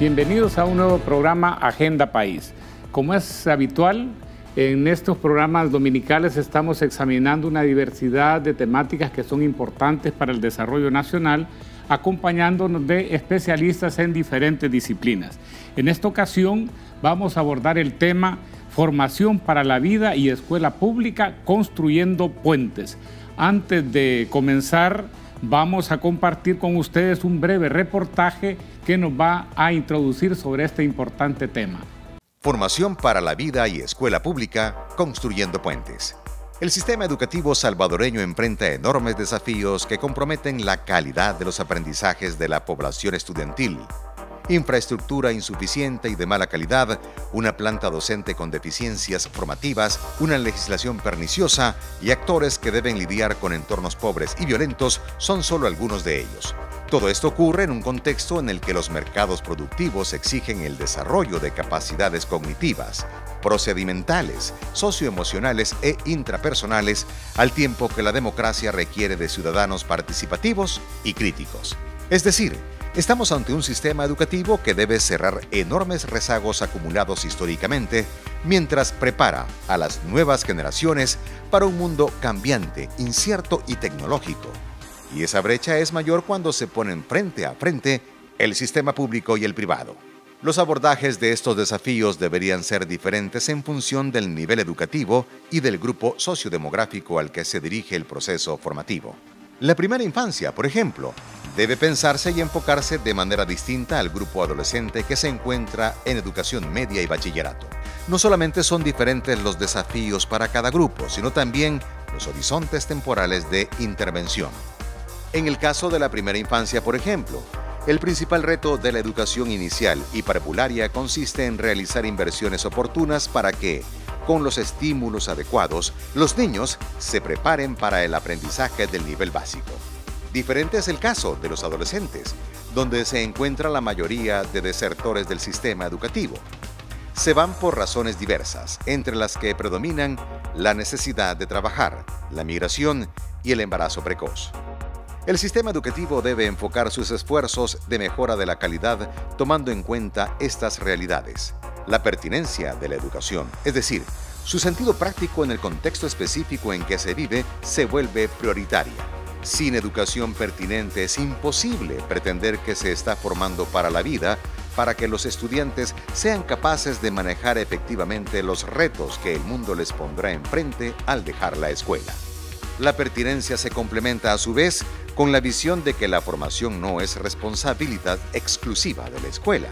Bienvenidos a un nuevo programa Agenda País. Como es habitual, en estos programas dominicales estamos examinando una diversidad de temáticas que son importantes para el desarrollo nacional, acompañándonos de especialistas en diferentes disciplinas. En esta ocasión vamos a abordar el tema Formación para la vida y escuela pública, construyendo puentes. Antes de comenzar, vamos a compartir con ustedes un breve reportaje que nos va a introducir sobre este importante tema. Formación para la vida y escuela pública, construyendo puentes. El sistema educativo salvadoreño enfrenta enormes desafíos que comprometen la calidad de los aprendizajes de la población estudiantil. Infraestructura insuficiente y de mala calidad, una planta docente con deficiencias formativas, una legislación perniciosa y actores que deben lidiar con entornos pobres y violentos son solo algunos de ellos. Todo esto ocurre en un contexto en el que los mercados productivos exigen el desarrollo de capacidades cognitivas, procedimentales, socioemocionales e intrapersonales, al tiempo que la democracia requiere de ciudadanos participativos y críticos. Es decir, estamos ante un sistema educativo que debe cerrar enormes rezagos acumulados históricamente, mientras prepara a las nuevas generaciones para un mundo cambiante, incierto y tecnológico. Y esa brecha es mayor cuando se ponen frente a frente el sistema público y el privado. Los abordajes de estos desafíos deberían ser diferentes en función del nivel educativo y del grupo sociodemográfico al que se dirige el proceso formativo. La primera infancia, por ejemplo, debe pensarse y enfocarse de manera distinta al grupo adolescente que se encuentra en educación media y bachillerato. No solamente son diferentes los desafíos para cada grupo, sino también los horizontes temporales de intervención. En el caso de la primera infancia, por ejemplo, el principal reto de la educación inicial y parvularia consiste en realizar inversiones oportunas para que, con los estímulos adecuados, los niños se preparen para el aprendizaje del nivel básico. Diferente es el caso de los adolescentes, donde se encuentra la mayoría de desertores del sistema educativo. Se van por razones diversas, entre las que predominan la necesidad de trabajar, la migración y el embarazo precoz. El sistema educativo debe enfocar sus esfuerzos de mejora de la calidad tomando en cuenta estas realidades. La pertinencia de la educación, es decir, su sentido práctico en el contexto específico en que se vive, se vuelve prioritaria. Sin educación pertinente es imposible pretender que se está formando para la vida, para que los estudiantes sean capaces de manejar efectivamente los retos que el mundo les pondrá enfrente al dejar la escuela. La pertinencia se complementa a su vez con la visión de que la formación no es responsabilidad exclusiva de la escuela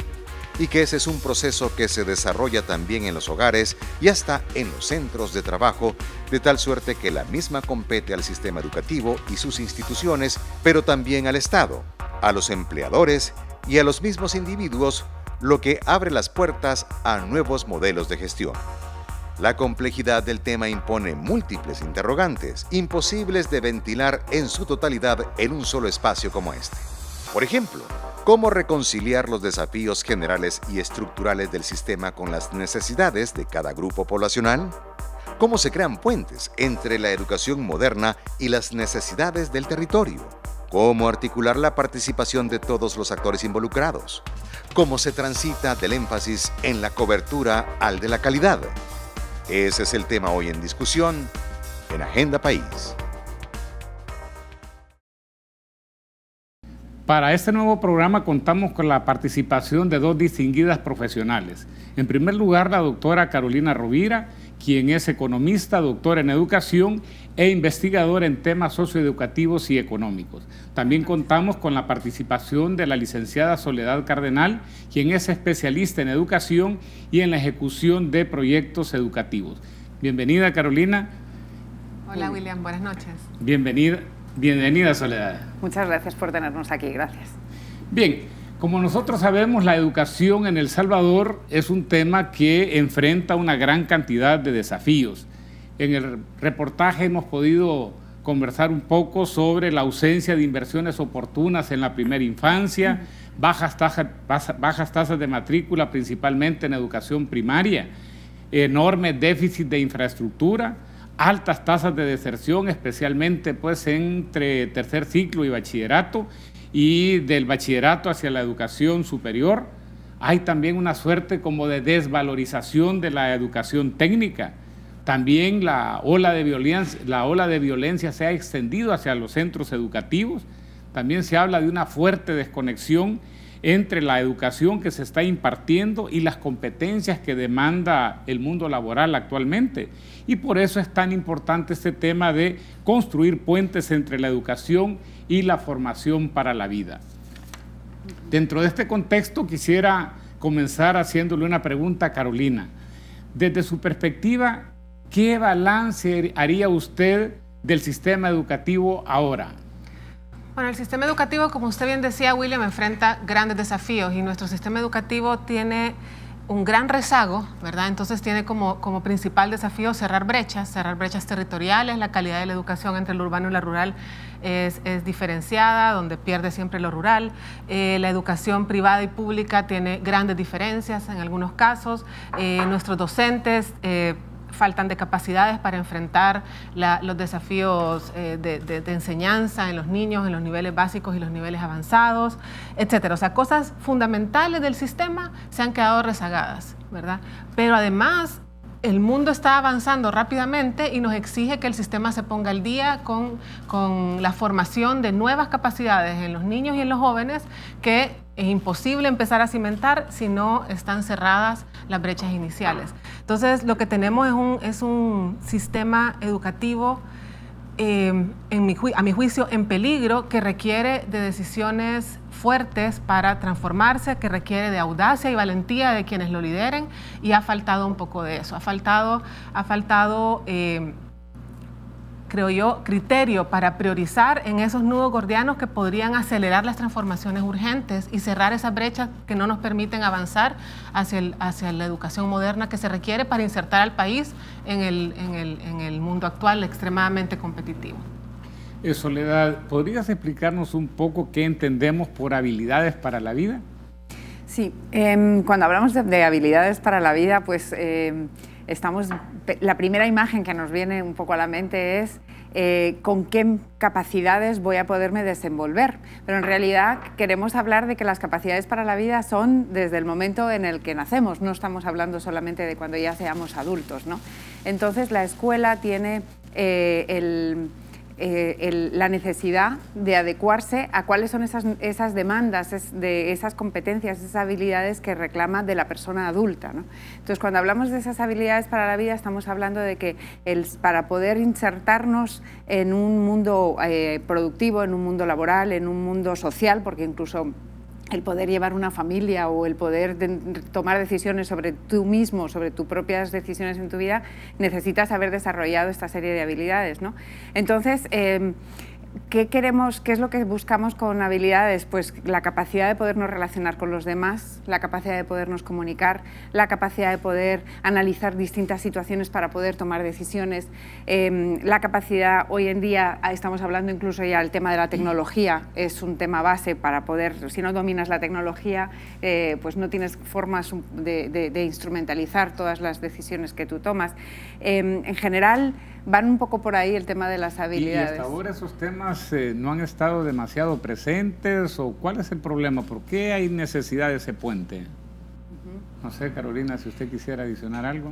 y que ese es un proceso que se desarrolla también en los hogares y hasta en los centros de trabajo, de tal suerte que la misma compete al sistema educativo y sus instituciones, pero también al Estado, a los empleadores y a los mismos individuos, lo que abre las puertas a nuevos modelos de gestión. La complejidad del tema impone múltiples interrogantes, imposibles de ventilar en su totalidad en un solo espacio como este. Por ejemplo, ¿cómo reconciliar los desafíos generales y estructurales del sistema con las necesidades de cada grupo poblacional? ¿Cómo se crean puentes entre la educación moderna y las necesidades del territorio? ¿Cómo articular la participación de todos los actores involucrados? ¿Cómo se transita del énfasis en la cobertura al de la calidad? Ese es el tema hoy en discusión en Agenda País. Para este nuevo programa contamos con la participación de dos distinguidas profesionales. En primer lugar, la doctora Carolina Rovira, quien es economista, doctora en educación e investigadora en temas socioeducativos y económicos. También contamos con la participación de la licenciada Soledad Cardenal, quien es especialista en educación y en la ejecución de proyectos educativos. Bienvenida, Carolina. Hola, William. Buenas noches. Bienvenida, Soledad. Muchas gracias por tenernos aquí. Gracias. Bien. Como nosotros sabemos, la educación en El Salvador es un tema que enfrenta una gran cantidad de desafíos. En el reportaje hemos podido conversar un poco sobre la ausencia de inversiones oportunas en la primera infancia, bajas tasas de matrícula principalmente en educación primaria, enorme déficit de infraestructura, altas tasas de deserción, especialmente pues entre tercer ciclo y bachillerato, y del bachillerato hacia la educación superior, Hay también una suerte como de desvalorización de la educación técnica. También la ola de violencia se ha extendido hacia los centros educativos. También se habla de una fuerte desconexión entre la educación que se está impartiendo y las competencias que demanda el mundo laboral actualmente. Y por eso es tan importante este tema de construir puentes entre la educación y la formación para la vida. Dentro de este contexto quisiera comenzar haciéndole una pregunta a Carolina. Desde su perspectiva, ¿qué balance haría usted del sistema educativo ahora? Bueno, el sistema educativo, como usted bien decía, William, enfrenta grandes desafíos y nuestro sistema educativo tiene un gran rezago, ¿verdad? Entonces tiene como principal desafío cerrar brechas territoriales. La calidad de la educación entre lo urbano y lo rural es diferenciada, donde pierde siempre lo rural. La educación privada y pública tiene grandes diferencias en algunos casos. Nuestros docentes faltan de capacidades para enfrentar los desafíos de enseñanza en los niños, en los niveles básicos y los niveles avanzados, etcétera. O sea, cosas fundamentales del sistema se han quedado rezagadas, ¿verdad? Pero además, el mundo está avanzando rápidamente y nos exige que el sistema se ponga al día con la formación de nuevas capacidades en los niños y en los jóvenes que es imposible empezar a cimentar si no están cerradas las brechas iniciales. Entonces, lo que tenemos es un sistema educativo, a mi juicio, en peligro, que requiere de decisiones fuertes para transformarse, que requiere de audacia y valentía de quienes lo lideren, y ha faltado un poco de eso. Ha faltado creo yo, criterio para priorizar en esos nudos gordianos que podrían acelerar las transformaciones urgentes y cerrar esas brechas que no nos permiten avanzar hacia la educación moderna que se requiere para insertar al país en el mundo actual extremadamente competitivo. Soledad, ¿podrías explicarnos un poco qué entendemos por habilidades para la vida? Sí, cuando hablamos de habilidades para la vida, pues la primera imagen que nos viene un poco a la mente es con qué capacidades voy a poderme desenvolver. Pero en realidad queremos hablar de que las capacidades para la vida son desde el momento en el que nacemos, no estamos hablando solamente de cuando ya seamos adultos, ¿no? Entonces la escuela tiene la necesidad de adecuarse a cuáles son esas demandas, esas competencias, esas habilidades que reclama de la persona adulta, ¿no? Entonces, cuando hablamos de esas habilidades para la vida, estamos hablando de que para poder insertarnos en un mundo productivo, en un mundo laboral, en un mundo social, porque incluso el poder llevar una familia o el poder tomar decisiones sobre tú mismo, sobre tus propias decisiones en tu vida, necesitas haber desarrollado esta serie de habilidades, ¿no? Entonces, ¿qué queremos, qué es lo que buscamos con habilidades? Pues la capacidad de podernos relacionar con los demás, la capacidad de podernos comunicar, la capacidad de poder analizar distintas situaciones para poder tomar decisiones, la capacidad, hoy en día estamos hablando incluso ya del tema de la tecnología, es un tema base para poder, si no dominas la tecnología, pues no tienes formas de instrumentalizar todas las decisiones que tú tomas. En general, van un poco por ahí el tema de las habilidades. ¿Y hasta ahora esos temas no han estado demasiado presentes o cuál es el problema? ¿Por qué hay necesidad de ese puente? No sé, Carolina, si usted quisiera adicionar algo.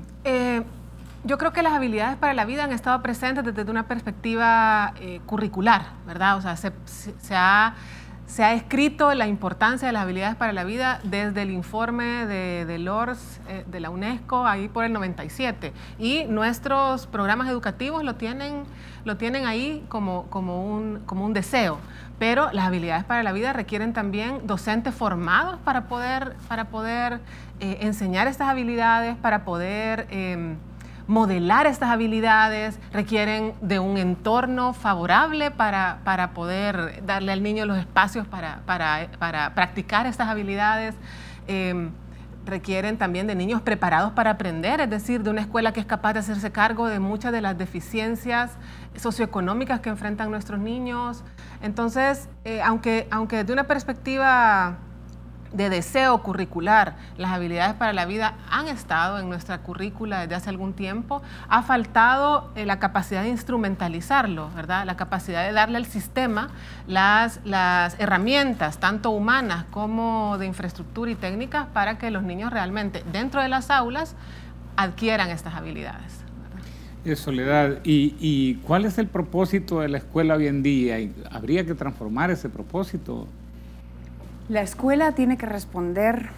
Yo creo que las habilidades para la vida han estado presentes desde una perspectiva curricular, ¿verdad? O sea, se ha escrito la importancia de las habilidades para la vida desde el informe de LORS de la UNESCO, ahí por el 97. Y nuestros programas educativos lo tienen ahí como un deseo. Pero las habilidades para la vida requieren también docentes formados para poder enseñar estas habilidades, para poder modelar estas habilidades, requieren de un entorno favorable para poder darle al niño los espacios para practicar estas habilidades. Requieren también de niños preparados para aprender, es decir, de una escuela que es capaz de hacerse cargo de muchas de las deficiencias socioeconómicas que enfrentan nuestros niños. Entonces, aunque de una perspectiva de deseo curricular. Las habilidades para la vida han estado en nuestra currícula desde hace algún tiempo. Ha faltado la capacidad de instrumentalizarlo, ¿verdad? La capacidad de darle al sistema las herramientas, tanto humanas como de infraestructura y técnicas, para que los niños realmente, dentro de las aulas, adquieran estas habilidades. Soledad, ¿y cuál es el propósito de la escuela hoy en día? ¿Habría que transformar ese propósito? La escuela tiene que responder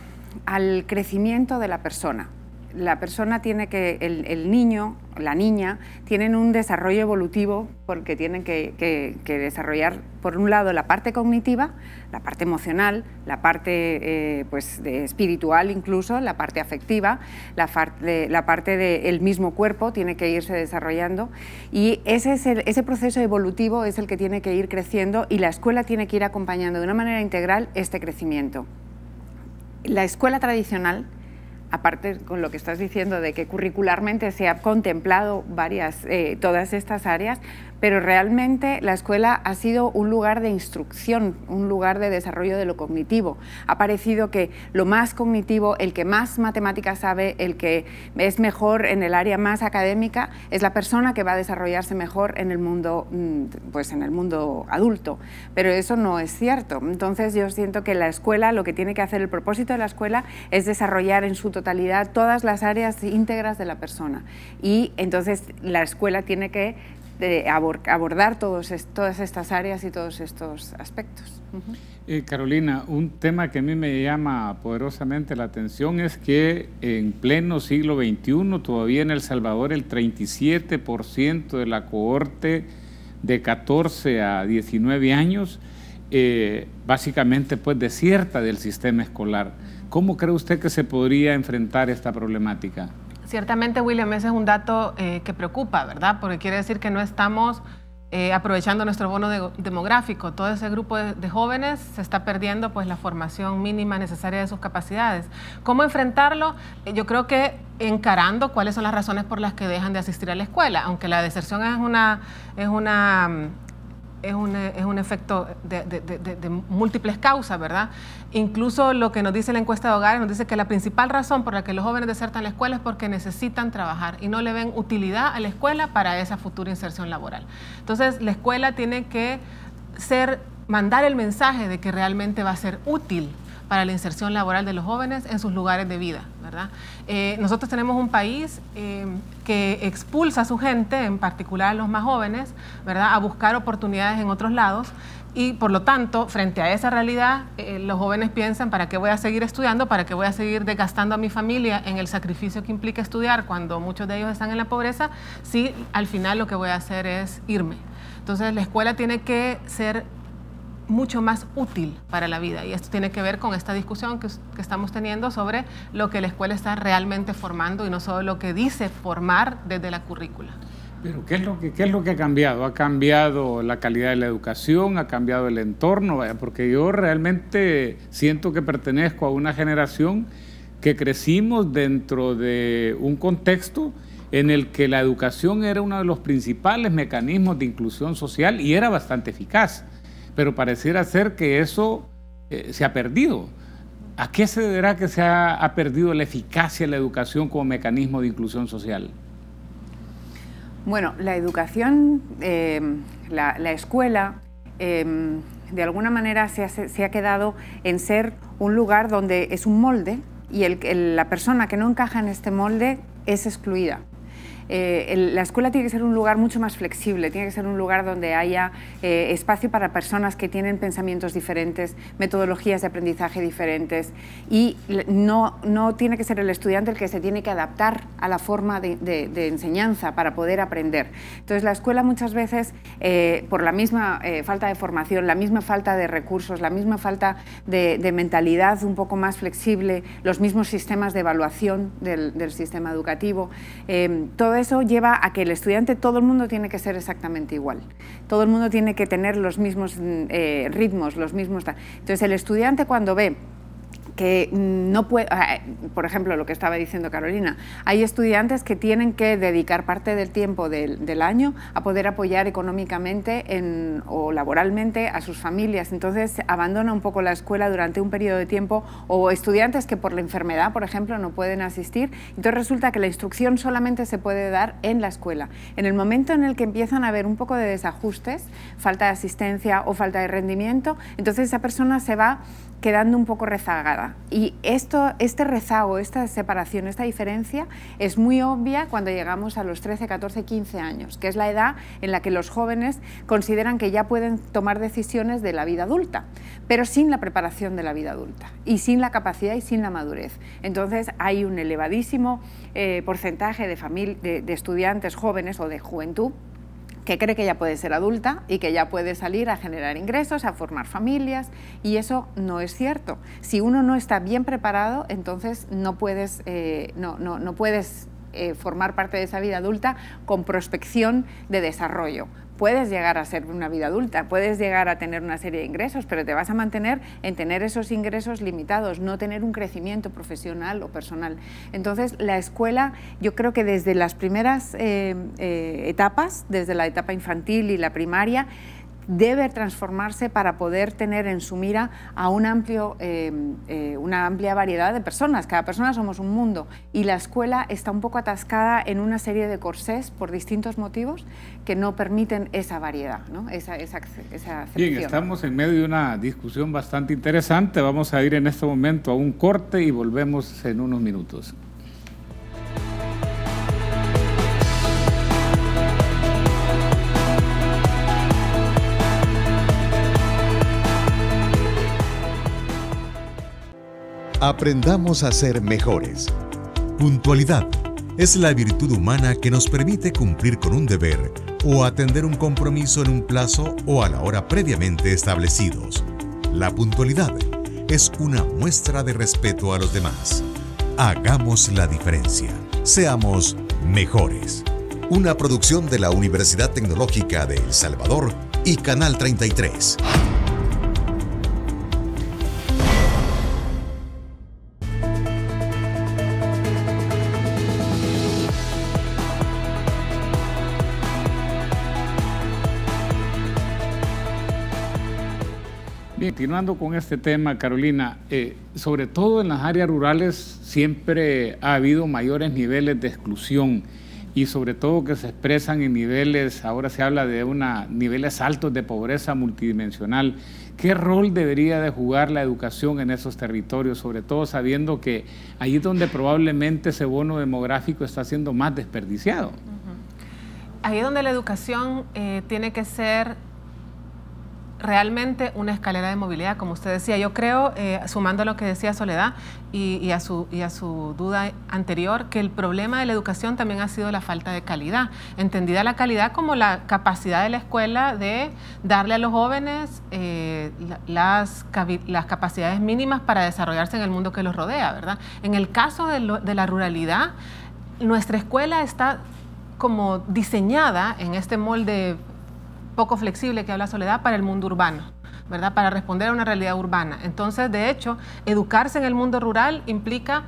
al crecimiento de la persona. La persona tiene que, el niño, la niña, tienen un desarrollo evolutivo porque tienen que desarrollar, por un lado, la parte cognitiva, la parte emocional, la parte espiritual incluso, la parte afectiva, la parte del mismo cuerpo tiene que irse desarrollando, y ese proceso evolutivo es el que tiene que ir creciendo, y la escuela tiene que ir acompañando de una manera integral este crecimiento. La escuela tradicional, aparte con lo que estás diciendo de que curricularmente se ha contemplado todas estas áreas, pero realmente la escuela ha sido un lugar de instrucción, un lugar de desarrollo de lo cognitivo. Ha parecido que lo más cognitivo, el que más matemáticas sabe, el que es mejor en el área más académica, es la persona que va a desarrollarse mejor en el mundo, en el mundo adulto. Pero eso no es cierto. Entonces yo siento que la escuela, lo que tiene que hacer, el propósito de la escuela es desarrollar en su totalidad todas las áreas íntegras de la persona. Y entonces la escuela tiene que abordar todas estas áreas y todos estos aspectos. Carolina, un tema que a mí me llama poderosamente la atención es que en pleno siglo XXI, todavía en El Salvador, el 37% de la cohorte de 14 a 19 años básicamente pues desierta del sistema escolar. ¿Cómo cree usted que se podría enfrentar esta problemática? Ciertamente, William, ese es un dato que preocupa, ¿verdad? Porque quiere decir que no estamos aprovechando nuestro bono demográfico. Todo ese grupo de jóvenes se está perdiendo pues la formación mínima necesaria de sus capacidades. ¿Cómo enfrentarlo? Yo creo que encarando cuáles son las razones por las que dejan de asistir a la escuela, aunque la deserción es un efecto de múltiples causas, ¿verdad? Incluso lo que nos dice la encuesta de hogares nos dice que la principal razón por la que los jóvenes desertan la escuela es porque necesitan trabajar y no le ven utilidad a la escuela para esa futura inserción laboral. Entonces, la escuela tiene que mandar el mensaje de que realmente va a ser útil para la inserción laboral de los jóvenes en sus lugares de vida, ¿verdad? Nosotros tenemos un país que expulsa a su gente, en particular a los más jóvenes, ¿verdad?, a buscar oportunidades en otros lados, y por lo tanto, frente a esa realidad, los jóvenes piensan: ¿para qué voy a seguir estudiando? ¿Para qué voy a seguir desgastando a mi familia en el sacrificio que implica estudiar cuando muchos de ellos están en la pobreza, si al final lo que voy a hacer es irme? Entonces, la escuela tiene que ser mucho más útil para la vida, y esto tiene que ver con esta discusión que estamos teniendo sobre lo que la escuela está realmente formando y no solo lo que dice formar desde la currícula. Pero ¿qué es lo que ha cambiado? ¿Ha cambiado la calidad de la educación? ¿Ha cambiado el entorno? Porque yo realmente siento que pertenezco a una generación que crecimos dentro de un contexto en el que la educación era uno de los principales mecanismos de inclusión social y era bastante eficaz. Pero pareciera ser que eso se ha perdido. ¿A qué se deberá que se ha perdido la eficacia de la educación como mecanismo de inclusión social? Bueno, la educación, la escuela, de alguna manera se ha quedado en ser un lugar donde es un molde, y la persona que no encaja en este molde es excluida. La escuela tiene que ser un lugar mucho más flexible, tiene que ser un lugar donde haya espacio para personas que tienen pensamientos diferentes, metodologías de aprendizaje diferentes, y no tiene que ser el estudiante el que se tiene que adaptar a la forma de enseñanza para poder aprender. Entonces, la escuela muchas veces, por la misma falta de formación, la misma falta de recursos, la misma falta de mentalidad un poco más flexible, los mismos sistemas de evaluación del sistema educativo, todo eso lleva a que el estudiante, todo el mundo tiene que ser exactamente igual. Todo el mundo tiene que tener los mismos ritmos, los mismos... Entonces, el estudiante, cuando ve que no puede, por ejemplo, lo que estaba diciendo Carolina, hay estudiantes que tienen que dedicar parte del tiempo del año a poder apoyar económicamente o laboralmente a sus familias, entonces abandona un poco la escuela durante un periodo de tiempo, o estudiantes que por la enfermedad, por ejemplo, no pueden asistir, entonces resulta que la instrucción solamente se puede dar en la escuela. En el momento en el que empiezan a haber un poco de desajustes, falta de asistencia o falta de rendimiento, entonces esa persona se va quedando un poco rezagada. Y este rezago, esta separación, esta diferencia es muy obvia cuando llegamos a los 13, 14, 15 años, que es la edad en la que los jóvenes consideran que ya pueden tomar decisiones de la vida adulta, pero sin la preparación de la vida adulta y sin la capacidad y sin la madurez. Entonces hay un elevadísimo porcentaje de estudiantes jóvenes o de juventud que cree que ya puede ser adulta y que ya puede salir a generar ingresos, a formar familias, y eso no es cierto. Si uno no está bien preparado, entonces no puedes formar parte de esa vida adulta con prospección de desarrollo. Puedes llegar a ser una vida adulta, puedes llegar a tener una serie de ingresos, pero te vas a mantener en tener esos ingresos limitados, no tener un crecimiento profesional o personal. Entonces, la escuela, yo creo que desde las primeras etapas, desde la etapa infantil y la primaria, debe transformarse para poder tener en su mira a una amplia variedad de personas. Cada persona somos un mundo y la escuela está un poco atascada en una serie de corsés por distintos motivos que no permiten esa variedad, ¿no? esa acepción. Bien, estamos en medio de una discusión bastante interesante. Vamos a ir en este momento a un corte y volvemos en unos minutos. Aprendamos a ser mejores. Puntualidad es la virtud humana que nos permite cumplir con un deber o atender un compromiso en un plazo o a la hora previamente establecidos. La puntualidad es una muestra de respeto a los demás. Hagamos la diferencia. Seamos mejores. Una producción de la Universidad Tecnológica de El Salvador y Canal 33. Continuando con este tema, Carolina, sobre todo en las áreas rurales siempre ha habido mayores niveles de exclusión y sobre todo que se expresan en niveles, ahora se habla de niveles altos de pobreza multidimensional. ¿Qué rol debería de jugar la educación en esos territorios, sobre todo sabiendo que allí es donde probablemente ese bono demográfico está siendo más desperdiciado? Ahí es donde la educación tiene que ser realmente una escalera de movilidad, como usted decía. Yo creo, sumando a lo que decía Soledad y a su duda anterior, que el problema de la educación también ha sido la falta de calidad, entendida la calidad como la capacidad de la escuela de darle a los jóvenes las capacidades mínimas para desarrollarse en el mundo que los rodea, ¿verdad? En el caso de la ruralidad, nuestra escuela está como diseñada en este molde poco flexible que habla Soledad para el mundo urbano, ¿verdad? Para responder a una realidad urbana. Entonces, de hecho, educarse en el mundo rural implica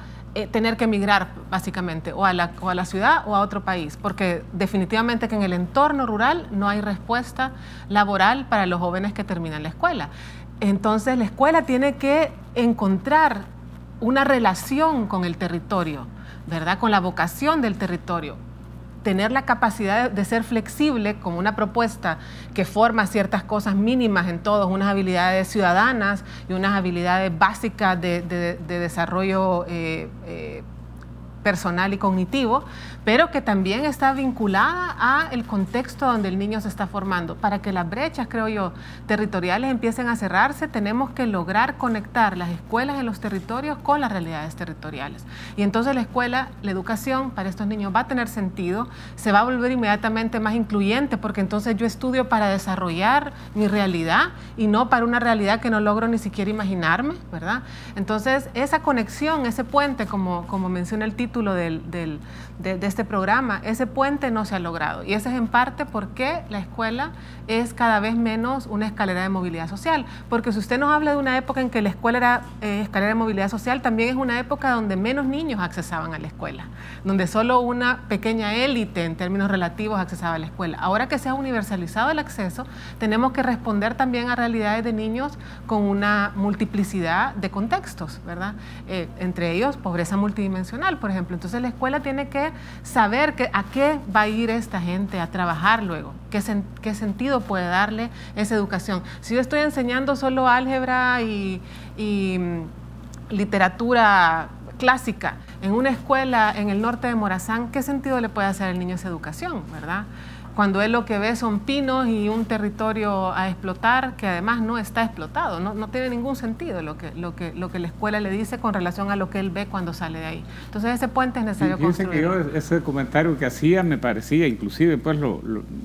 tener que emigrar, básicamente, o a la ciudad o a otro país, porque definitivamente que en el entorno rural no hay respuesta laboral para los jóvenes que terminan la escuela. Entonces, la escuela tiene que encontrar una relación con el territorio, ¿verdad? Con la vocación del territorio. Tener la capacidad de ser flexible como una propuesta que forma ciertas cosas mínimas en todos, unas habilidades ciudadanas y unas habilidades básicas de desarrollo personal y cognitivo, pero que también está vinculada al contexto donde el niño se está formando. Para que las brechas, creo yo, territoriales empiecen a cerrarse, tenemos que lograr conectar las escuelas en los territorios con las realidades territoriales. Y entonces la escuela, la educación para estos niños va a tener sentido, se va a volver inmediatamente más incluyente, porque entonces yo estudio para desarrollar mi realidad y no para una realidad que no logro ni siquiera imaginarme, ¿verdad? Entonces esa conexión, ese puente, como menciona el título, título de este programa, ese puente no se ha logrado. Y ese es en parte porque la escuela es cada vez menos una escalera de movilidad social. Porque si usted nos habla de una época en que la escuela era escalera de movilidad social, también es una época donde menos niños accesaban a la escuela, donde solo una pequeña élite en términos relativos accesaba a la escuela. Ahora que se ha universalizado el acceso, tenemos que responder también a realidades de niños con una multiplicidad de contextos, ¿verdad? Entre ellos, pobreza multidimensional, por ejemplo. Entonces la escuela tiene que saber a qué va a ir esta gente a trabajar luego, qué sentido puede darle esa educación. Si yo estoy enseñando solo álgebra y literatura clásica en una escuela en el norte de Morazán, ¿qué sentido le puede hacer al niño esa educación, verdad? Cuando él lo que ve son pinos y un territorio a explotar que además no está explotado, no tiene ningún sentido lo que la escuela le dice con relación a lo que él ve cuando sale de ahí. Entonces ese puente es necesario construir. Que yo ese comentario que hacía me parecía, inclusive pues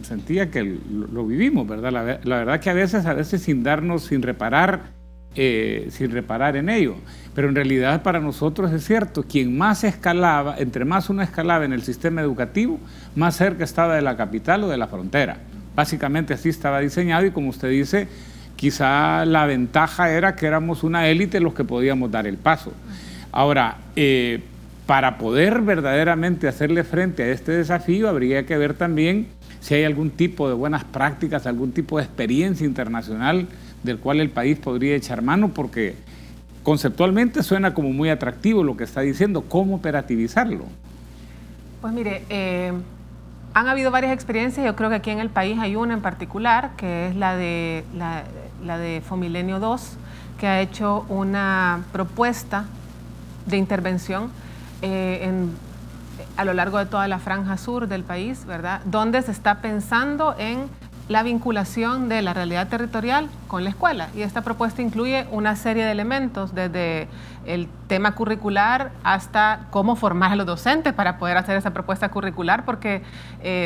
sentía que lo vivimos, ¿verdad? La verdad que a veces sin reparar en ello. Pero en realidad para nosotros es cierto, quien más escalaba, entre más uno escalaba en el sistema educativo, más cerca estaba de la capital o de la frontera. Básicamente así estaba diseñado y como usted dice, quizá la ventaja era que éramos una élite los que podíamos dar el paso. Ahora, para poder verdaderamente hacerle frente a este desafío, habría que ver también si hay algún tipo de buenas prácticas, algún tipo de experiencia internacional del cual el país podría echar mano, porque conceptualmente suena como muy atractivo lo que está diciendo. ¿Cómo operativizarlo? Pues mire, han habido varias experiencias. Yo creo que aquí en el país hay una en particular, que es la de Fomilenio 2, que ha hecho una propuesta de intervención a lo largo de toda la franja sur del país, ¿verdad? Donde se está pensando en la vinculación de la realidad territorial con la escuela. Y esta propuesta incluye una serie de elementos, desde el tema curricular hasta cómo formar a los docentes para poder hacer esa propuesta curricular, porque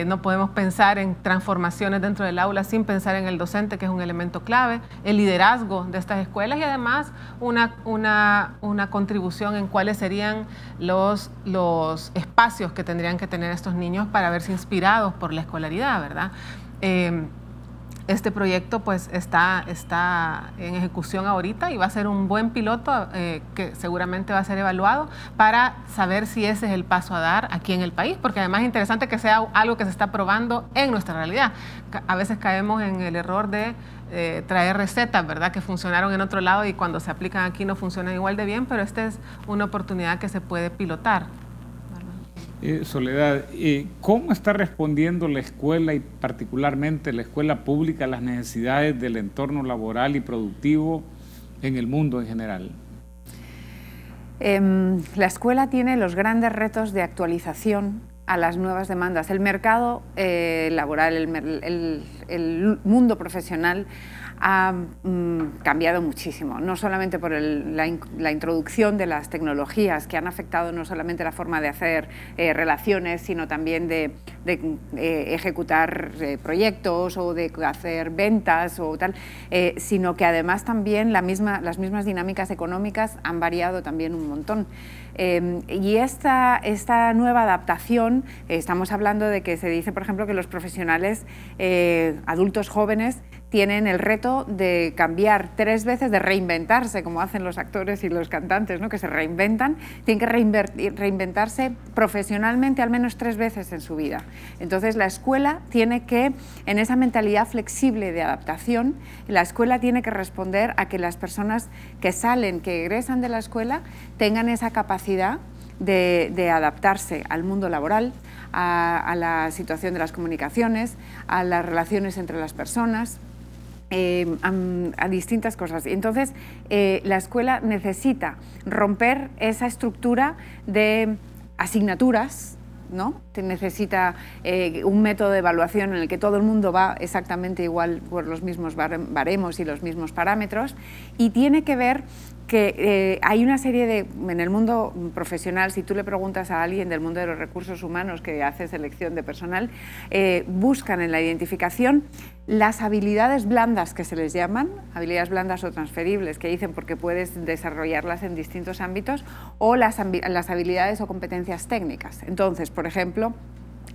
no podemos pensar en transformaciones dentro del aula sin pensar en el docente, que es un elemento clave, el liderazgo de estas escuelas y además una contribución en cuáles serían los espacios que tendrían que tener estos niños para verse inspirados por la escolaridad, ¿verdad? Este proyecto pues está en ejecución ahorita y va a ser un buen piloto que seguramente va a ser evaluado para saber si ese es el paso a dar aquí en el país, porque además es interesante que sea algo que se está probando en nuestra realidad. A veces caemos en el error de traer recetas, ¿verdad?, que funcionaron en otro lado y cuando se aplican aquí no funcionan igual de bien, pero esta es una oportunidad que se puede pilotar. Soledad, ¿cómo está respondiendo la escuela y particularmente la escuela pública a las necesidades del entorno laboral y productivo en el mundo en general? La escuela tiene los grandes retos de actualización a las nuevas demandas. El mercado laboral, el mundo profesional ha cambiado muchísimo, no solamente por la introducción de las tecnologías que han afectado no solamente la forma de hacer relaciones, sino también de ejecutar proyectos o de hacer ventas o tal, sino que además también las mismas dinámicas económicas han variado también un montón. Y esta nueva adaptación, estamos hablando de que se dice, por ejemplo, que los profesionales adultos jóvenes tienen el reto de cambiar 3 veces, de reinventarse, como hacen los actores y los cantantes, ¿no?, que se reinventan, tienen que reinventarse profesionalmente al menos 3 veces en su vida. Entonces la escuela tiene que, en esa mentalidad flexible de adaptación, la escuela tiene que responder a que las personas que salen, que egresan de la escuela, tengan esa capacidad de adaptarse al mundo laboral, a la situación de las comunicaciones, a las relaciones entre las personas, a distintas cosas. Entonces, la escuela necesita romper esa estructura de asignaturas, ¿no? Necesita un método de evaluación en el que todo el mundo va exactamente igual por los mismos baremos y los mismos parámetros, y tiene que ver que hay una serie de, en el mundo profesional, si tú le preguntas a alguien del mundo de los recursos humanos que hace selección de personal, buscan en la identificación las habilidades blandas que se les llaman, habilidades blandas o transferibles, que dicen porque puedes desarrollarlas en distintos ámbitos, o las habilidades o competencias técnicas. Entonces, por ejemplo,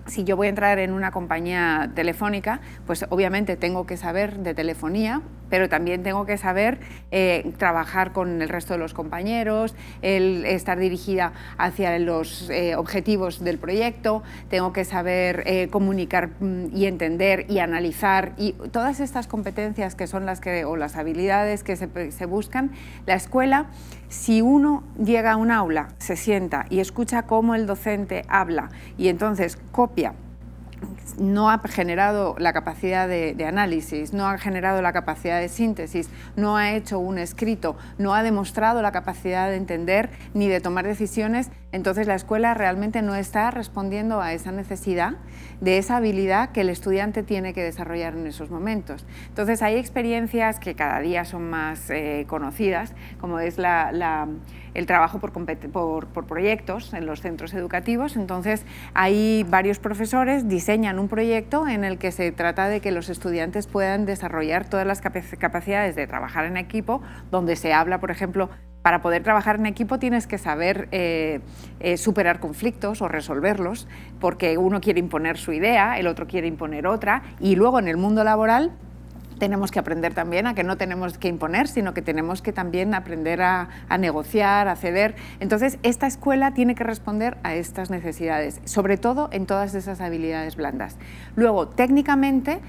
si yo voy a entrar en una compañía telefónica, pues obviamente tengo que saber de telefonía, pero también tengo que saber trabajar con el resto de los compañeros, estar dirigida hacia los objetivos del proyecto, tengo que saber comunicar y entender y analizar, y todas estas competencias que son o las habilidades que se buscan. La escuela, si uno llega a un aula, se sienta y escucha cómo el docente habla y entonces copia, no ha generado la capacidad de análisis, no ha generado la capacidad de síntesis, no ha hecho un escrito, no ha demostrado la capacidad de entender ni de tomar decisiones, entonces la escuela realmente no está respondiendo a esa necesidad de esa habilidad que el estudiante tiene que desarrollar en esos momentos. Entonces hay experiencias que cada día son más conocidas, como es el trabajo por proyectos en los centros educativos. Entonces hay varios profesores diseñan un proyecto en el que se trata de que los estudiantes puedan desarrollar todas las capacidades de trabajar en equipo, donde se habla, por ejemplo, para poder trabajar en equipo tienes que saber superar conflictos o resolverlos, porque uno quiere imponer su idea, el otro quiere imponer otra, y luego en el mundo laboral tenemos que aprender también a que no tenemos que imponer, sino que tenemos que también aprender a negociar, a ceder. Entonces, esta escuela tiene que responder a estas necesidades, sobre todo en todas esas habilidades blandas. Luego, técnicamente,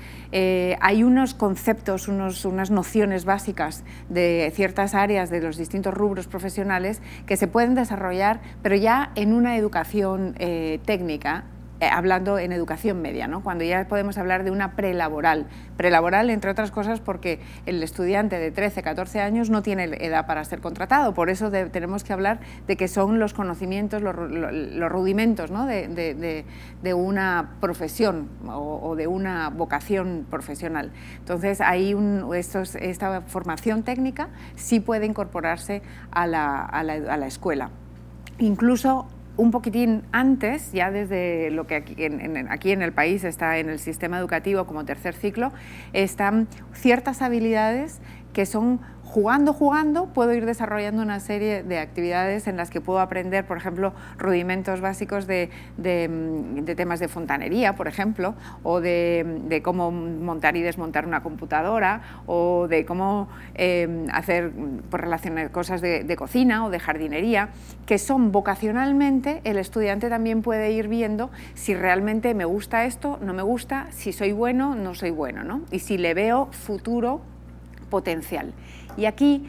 hay unos conceptos, unas nociones básicas de ciertas áreas de los distintos rubros profesionales que se pueden desarrollar, pero ya en una educación técnica, hablando en educación media, ¿no? Cuando ya podemos hablar de una prelaboral. Prelaboral, entre otras cosas, porque el estudiante de 13, 14 años no tiene edad para ser contratado, por eso tenemos que hablar de que son los conocimientos, los rudimentos, ¿no? de una profesión o de una vocación profesional. Entonces, ahí esta formación técnica sí puede incorporarse a la escuela. Incluso un poquitín antes, ya desde lo que aquí en el país está en el sistema educativo como tercer ciclo, están ciertas habilidades que son jugando, puedo ir desarrollando una serie de actividades en las que puedo aprender, por ejemplo, rudimentos básicos de temas de fontanería, por ejemplo, o de cómo montar y desmontar una computadora, o de cómo hacer relacionar cosas de cocina o de jardinería, que son vocacionalmente, el estudiante también puede ir viendo si realmente me gusta esto, no me gusta, si soy bueno, no soy bueno, ¿no? Y si le veo futuro potencial. Y aquí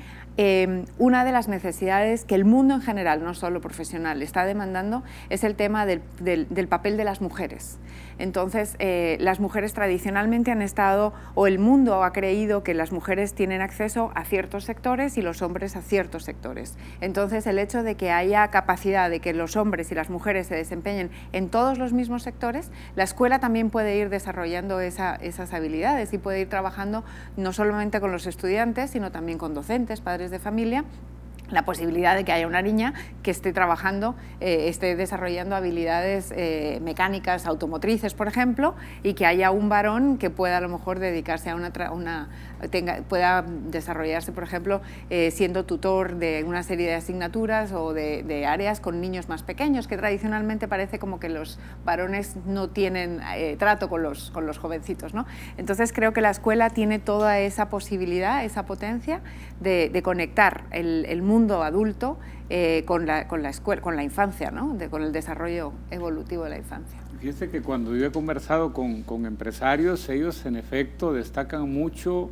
una de las necesidades que el mundo en general, no solo profesional, está demandando es el tema del papel de las mujeres. Entonces, las mujeres tradicionalmente han estado, o el mundo ha creído que las mujeres tienen acceso a ciertos sectores y los hombres a ciertos sectores. Entonces, el hecho de que haya capacidad de que los hombres y las mujeres se desempeñen en todos los mismos sectores, la escuela también puede ir desarrollando esas habilidades y puede ir trabajando no solamente con los estudiantes, sino también con docentes, padres de familia, la posibilidad de que haya una niña que esté trabajando, esté desarrollando habilidades mecánicas, automotrices, por ejemplo, y que haya un varón que pueda a lo mejor dedicarse a pueda desarrollarse, por ejemplo, siendo tutor de una serie de asignaturas o de áreas con niños más pequeños, que tradicionalmente parece como que los varones no tienen trato con los jovencitos, ¿no? Entonces creo que la escuela tiene toda esa posibilidad, esa potencia de conectar el mundo adulto con la escuela, con la infancia, ¿no? Con el desarrollo evolutivo de la infancia. Fíjese que cuando yo he conversado con empresarios, ellos en efecto destacan mucho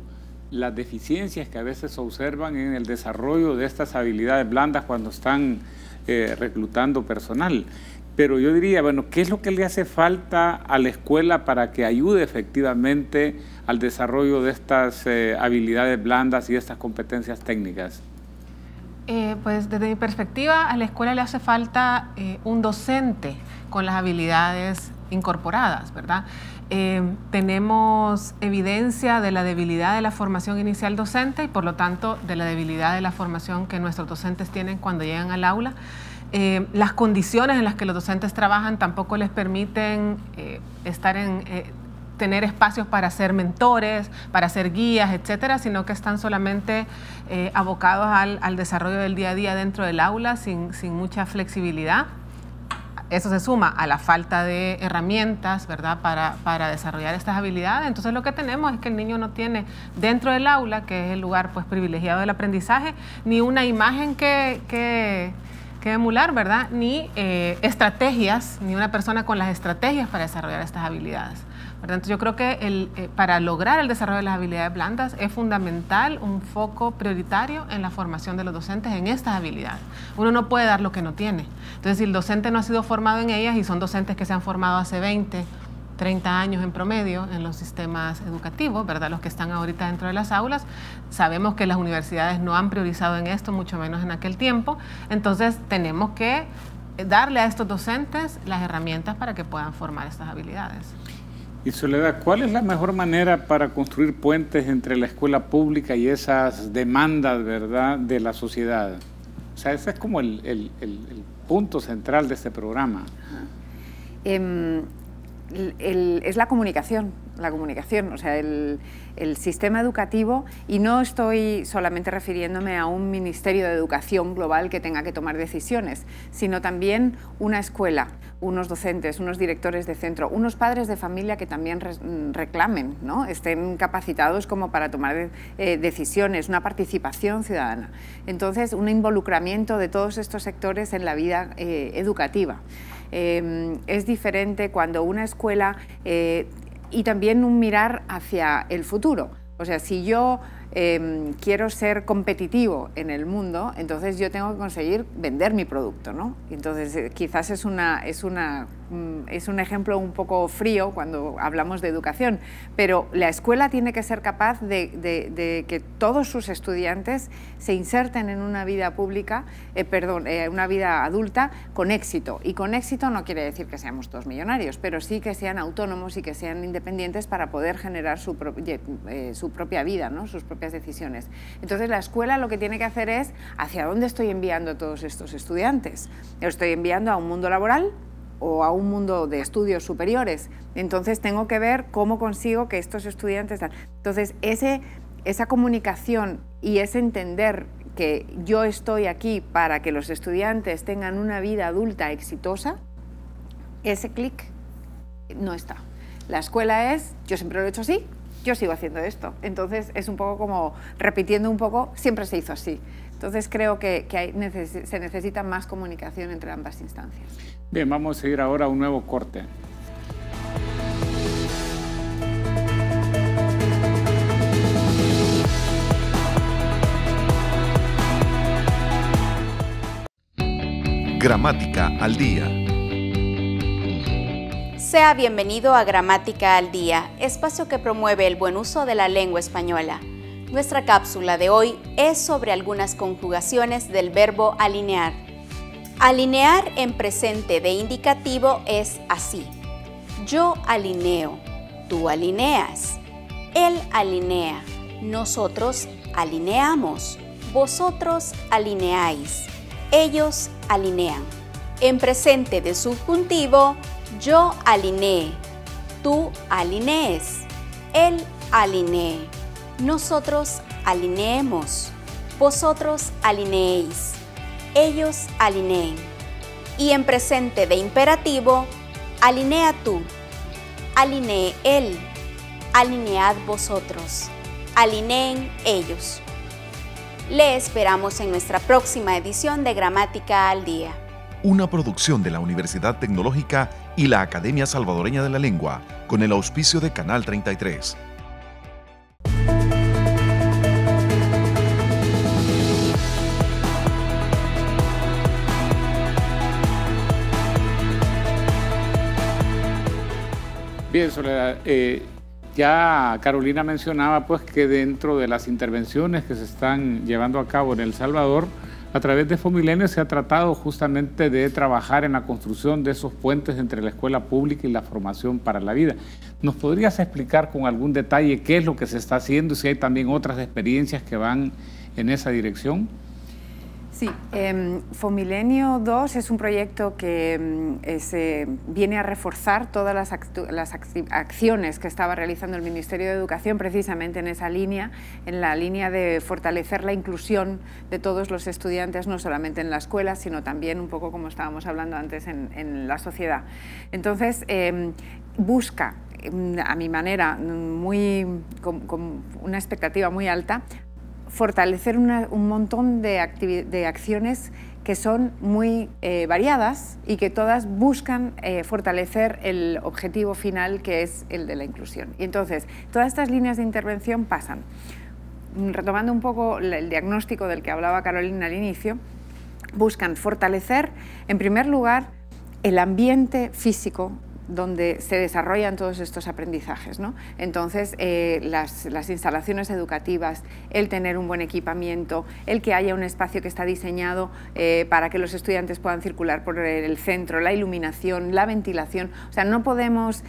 las deficiencias que a veces observan en el desarrollo de estas habilidades blandas cuando están reclutando personal. Pero yo diría, bueno, ¿qué es lo que le hace falta a la escuela para que ayude efectivamente al desarrollo de estas habilidades blandas y estas competencias técnicas? Pues desde mi perspectiva, a la escuela le hace falta un docente con las habilidades incorporadas, ¿verdad? tenemos evidencia de la debilidad de la formación inicial docente y por lo tanto de la debilidad de la formación que nuestros docentes tienen cuando llegan al aula. Las condiciones en las que los docentes trabajan tampoco les permiten tener espacios para ser mentores, para ser guías, etcétera, sino que están solamente abocados al desarrollo del día a día dentro del aula sin mucha flexibilidad. Eso se suma a la falta de herramientas, ¿verdad?, para desarrollar estas habilidades. Entonces lo que tenemos es que el niño no tiene dentro del aula, que es el lugar pues privilegiado del aprendizaje, ni una imagen que emular, ¿verdad?, ni estrategias, ni una persona con las estrategias para desarrollar estas habilidades. Entonces yo creo que para lograr el desarrollo de las habilidades blandas es fundamental un foco prioritario en la formación de los docentes en estas habilidades. Uno no puede dar lo que no tiene. Entonces si el docente no ha sido formado en ellas, y son docentes que se han formado hace 20, 30 años en promedio en los sistemas educativos, ¿verdad?, los que están ahorita dentro de las aulas, sabemos que las universidades no han priorizado en esto, mucho menos en aquel tiempo. Entonces tenemos que darle a estos docentes las herramientas para que puedan formar estas habilidades. Y Soledad, ¿cuál es la mejor manera para construir puentes entre la escuela pública y esas demandas, ¿verdad?, de la sociedad? O sea, ese es como el punto central de este programa. Es la comunicación, o sea, el sistema educativo, y no estoy solamente refiriéndome a un ministerio de educación global que tenga que tomar decisiones, sino también una escuela, unos docentes, unos directores de centro, unos padres de familia que también reclamen, ¿no?, estén capacitados como para tomar decisiones, una participación ciudadana. Entonces, un involucramiento de todos estos sectores en la vida educativa. Es diferente cuando una escuela y también un mirar hacia el futuro. O sea, si yo quiero ser competitivo en el mundo, entonces yo tengo que conseguir vender mi producto, ¿no? Entonces quizás es un ejemplo un poco frío cuando hablamos de educación, pero la escuela tiene que ser capaz de que todos sus estudiantes se inserten en una vida pública, una vida adulta con éxito. Y con éxito no quiere decir que seamos todos millonarios, pero sí que sean autónomos y que sean independientes para poder generar su propia vida, ¿no?, sus propias decisiones. Entonces la escuela lo que tiene que hacer es hacia dónde estoy enviando a todos estos estudiantes. ¿Los estoy enviando a un mundo laboral o a un mundo de estudios superiores? Entonces tengo que ver cómo consigo que estos estudiantes... Entonces esa comunicación y ese entender que yo estoy aquí para que los estudiantes tengan una vida adulta exitosa, ese clic no está. La escuela es, yo siempre lo he hecho así, yo sigo haciendo esto. Entonces es un poco como repitiendo un poco, siempre se hizo así. Entonces creo que se necesita más comunicación entre ambas instancias. Bien, vamos a seguir ahora a un nuevo corte. Gramática al día. Sea bienvenido a Gramática al Día, espacio que promueve el buen uso de la lengua española. Nuestra cápsula de hoy es sobre algunas conjugaciones del verbo alinear. Alinear en presente de indicativo es así: yo alineo, tú alineas, él alinea, nosotros alineamos, vosotros alineáis, ellos alinean. En presente de subjuntivo, yo alineé, tú alinees, él alinee, nosotros alineemos, vosotros alineéis, ellos alineen. Y en presente de imperativo, alinea tú, alinee él, alinead vosotros, alineen ellos. Le esperamos en nuestra próxima edición de Gramática al Día. Una producción de la Universidad Tecnológica y la Academia Salvadoreña de la Lengua, con el auspicio de Canal 33. Bien, Soledad, ya Carolina mencionaba pues que dentro de las intervenciones que se están llevando a cabo en El Salvador A través de Fomilenio se ha tratado justamente de trabajar en la construcción de esos puentes entre la escuela pública y la formación para la vida. ¿Nos podrías explicar con algún detalle qué es lo que se está haciendo y si hay también otras experiencias que van en esa dirección? Sí, Fomilenio 2 es un proyecto que viene a reforzar todas las acciones que estaba realizando el Ministerio de Educación precisamente en esa línea, en la línea de fortalecer la inclusión de todos los estudiantes, no solamente en la escuela, sino también un poco como estábamos hablando antes en la sociedad. Entonces, busca, a mi manera, con una expectativa muy alta, fortalecer un montón de acciones que son muy variadas y que todas buscan fortalecer el objetivo final, que es el de la inclusión. Y entonces, todas estas líneas de intervención pasan, retomando un poco el diagnóstico del que hablaba Carolina al inicio, buscan fortalecer, en primer lugar, el ambiente físico donde se desarrollan todos estos aprendizajes, ¿no? Entonces, las instalaciones educativas, el tener un buen equipamiento, el que haya un espacio que está diseñado para que los estudiantes puedan circular por el centro, la iluminación, la ventilación. O sea, no podemos...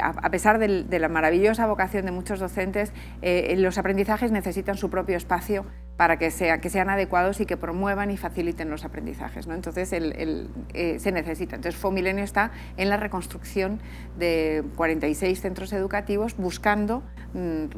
a pesar de la maravillosa vocación de muchos docentes, los aprendizajes necesitan su propio espacio para que sean adecuados y que promuevan y faciliten los aprendizajes, ¿no? Entonces se necesita. Entonces Fomilenio está en la reconstrucción de 46 centros educativos buscando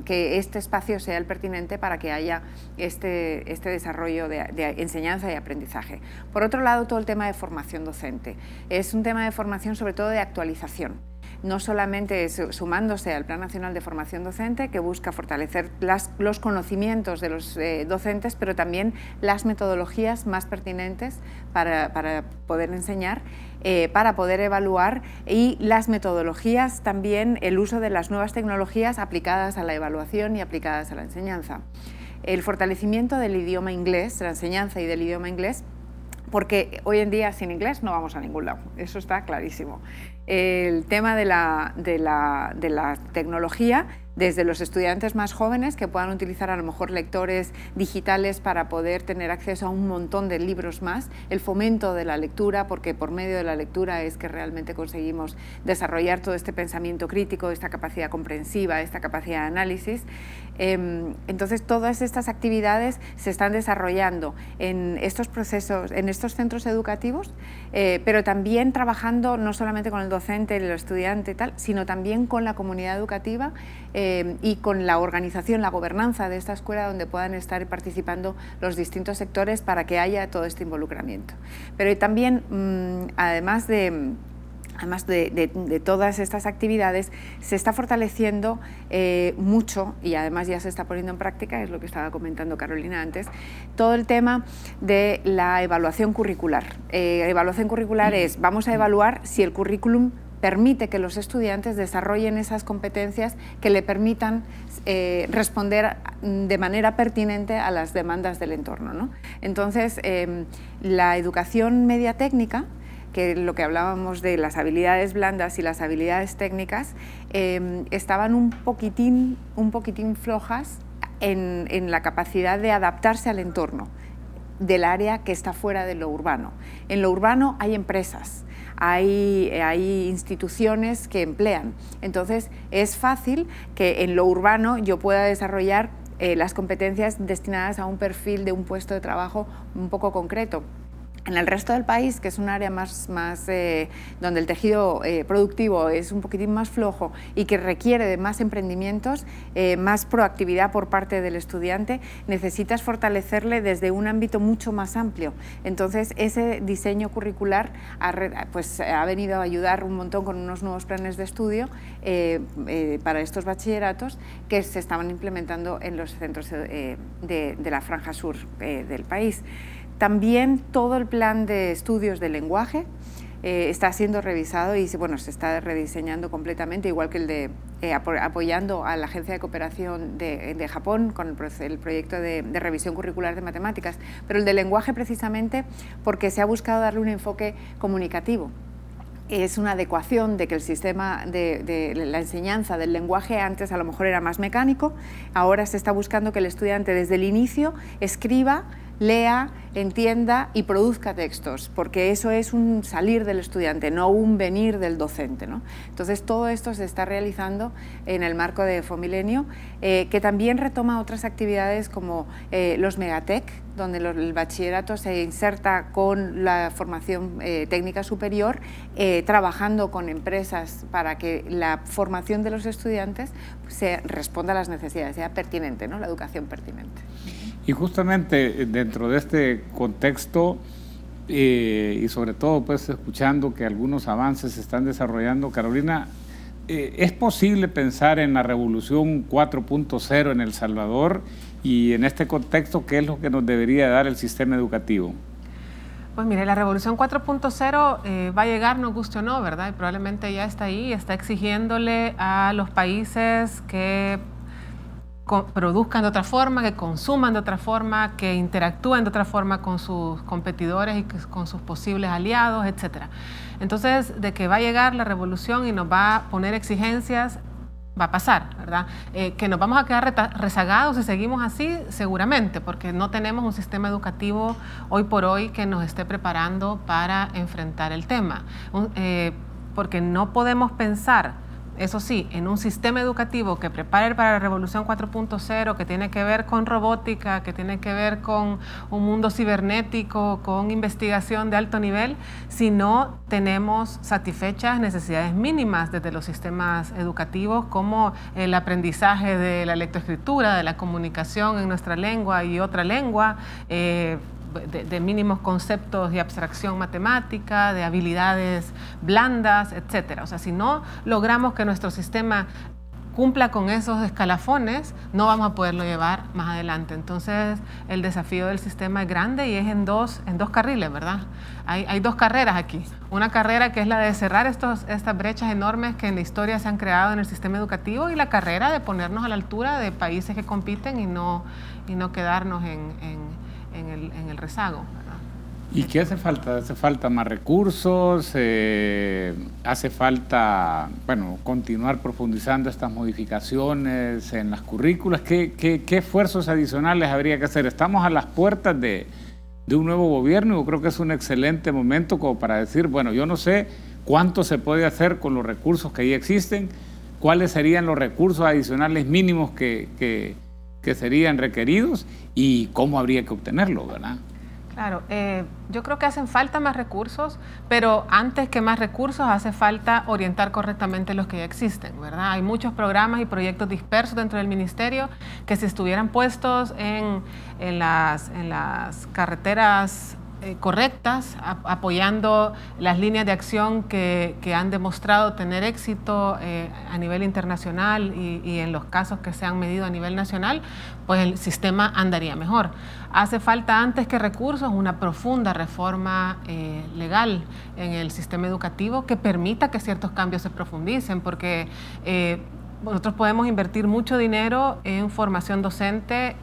que este espacio sea el pertinente para que haya este desarrollo de enseñanza y aprendizaje. Por otro lado, todo el tema de formación docente. Es un tema de formación sobre todo de actualización. No solamente sumándose al Plan Nacional de Formación Docente, que busca fortalecer los conocimientos de los docentes, pero también las metodologías más pertinentes para poder enseñar, para poder evaluar, y las metodologías también, el uso de las nuevas tecnologías aplicadas a la evaluación y aplicadas a la enseñanza. El fortalecimiento del idioma inglés, de la enseñanza y del idioma inglés, porque hoy en día sin inglés no vamos a ningún lado, eso está clarísimo. El tema de la tecnología, desde los estudiantes más jóvenes que puedan utilizar a lo mejor lectores digitales para poder tener acceso a un montón de libros más, el fomento de la lectura, porque por medio de la lectura es que realmente conseguimos desarrollar todo este pensamiento crítico, esta capacidad comprensiva, esta capacidad de análisis. Entonces todas estas actividades se están desarrollando en estos procesos, en estos centros educativos, pero también trabajando no solamente con el docente, el estudiante y tal, sino también con la comunidad educativa y con la organización, la gobernanza de esta escuela, donde puedan estar participando los distintos sectores para que haya todo este involucramiento. Pero también, además de todas estas actividades, se está fortaleciendo mucho, y además ya se está poniendo en práctica, es lo que estaba comentando Carolina antes, todo el tema de la evaluación curricular. Evaluación curricular es, vamos a evaluar si el currículum permite que los estudiantes desarrollen esas competencias que le permitan responder de manera pertinente a las demandas del entorno, ¿no? Entonces, la educación media técnica, que lo que hablábamos de las habilidades blandas y las habilidades técnicas, estaban un poquitín flojas en la capacidad de adaptarse al entorno del área que está fuera de lo urbano. En lo urbano hay empresas, hay instituciones que emplean, entonces es fácil que en lo urbano yo pueda desarrollar las competencias destinadas a un perfil de un puesto de trabajo un poco concreto. En el resto del país, que es un área más donde el tejido productivo es un poquitín más flojo y que requiere de más emprendimientos, más proactividad por parte del estudiante, necesitas fortalecerle desde un ámbito mucho más amplio. Entonces, ese diseño curricular ha venido a ayudar un montón con unos nuevos planes de estudio para estos bachilleratos que se estaban implementando en los centros de la franja sur del país. También todo el plan de estudios del lenguaje está siendo revisado y se está rediseñando completamente, igual que el de apoyando a la Agencia de Cooperación de Japón con el proyecto de revisión curricular de matemáticas, pero el de lenguaje precisamente porque se ha buscado darle un enfoque comunicativo. Es una adecuación de que el sistema de la enseñanza del lenguaje antes a lo mejor era más mecánico, ahora se está buscando que el estudiante desde el inicio escriba lea, entienda y produzca textos, porque eso es un salir del estudiante, no un venir del docente, ¿no? Entonces todo esto se está realizando en el marco de Fomilenio, que también retoma otras actividades como los Megatec, donde el bachillerato se inserta con la formación técnica superior, trabajando con empresas para que la formación de los estudiantes se responda a las necesidades, sea pertinente, ¿no? La educación pertinente. Y justamente dentro de este contexto y sobre todo pues escuchando que algunos avances se están desarrollando, Carolina, ¿es posible pensar en la revolución 4.0 en El Salvador? Y en este contexto, ¿qué es lo que nos debería dar el sistema educativo? Pues mire, la revolución 4.0 va a llegar, nos guste o no, ¿verdad? Y probablemente ya está ahí, está exigiéndole a los países que produzcan de otra forma, que consuman de otra forma, que interactúen de otra forma con sus competidores y con sus posibles aliados, etc. Entonces, de que va a llegar la revolución y nos va a poner exigencias, va a pasar, ¿verdad? Que nos vamos a quedar rezagados si seguimos así, seguramente, porque no tenemos un sistema educativo hoy por hoy que nos esté preparando para enfrentar el tema. Porque no podemos pensar, eso sí, en un sistema educativo que prepare para la revolución 4.0, que tiene que ver con robótica, que tiene que ver con un mundo cibernético, con investigación de alto nivel, si no tenemos satisfechas necesidades mínimas desde los sistemas educativos, como el aprendizaje de la lectoescritura, de la comunicación en nuestra lengua y otra lengua, de mínimos conceptos de abstracción matemática, de habilidades blandas, etc. O sea, si no logramos que nuestro sistema cumpla con esos escalafones, no vamos a poderlo llevar más adelante. Entonces, el desafío del sistema es grande y es en dos carriles, ¿verdad? Hay dos carreras aquí. Una carrera que es la de cerrar estas brechas enormes que en la historia se han creado en el sistema educativo, y la carrera de ponernos a la altura de países que compiten y no quedarnos en el rezago, ¿verdad? ¿Y qué hace falta? ¿Hace falta más recursos? ¿Hace falta, bueno, continuar profundizando estas modificaciones en las currículas? ¿Qué esfuerzos adicionales habría que hacer? Estamos a las puertas de un nuevo gobierno y yo creo que es un excelente momento como para decir, bueno, yo no sé cuánto se puede hacer con los recursos que ya existen, cuáles serían los recursos adicionales mínimos que serían requeridos y cómo habría que obtenerlo, ¿verdad? Claro, yo creo que hacen falta más recursos, pero antes que más recursos hace falta orientar correctamente los que ya existen, ¿verdad? Hay muchos programas y proyectos dispersos dentro del ministerio que si estuvieran puestos en las carreteras correctas, apoyando las líneas de acción que han demostrado tener éxito a nivel internacional y en los casos que se han medido a nivel nacional, pues el sistema andaría mejor. Hace falta antes que recursos una profunda reforma legal en el sistema educativo que permita que ciertos cambios se profundicen, porque nosotros podemos invertir mucho dinero en formación docente,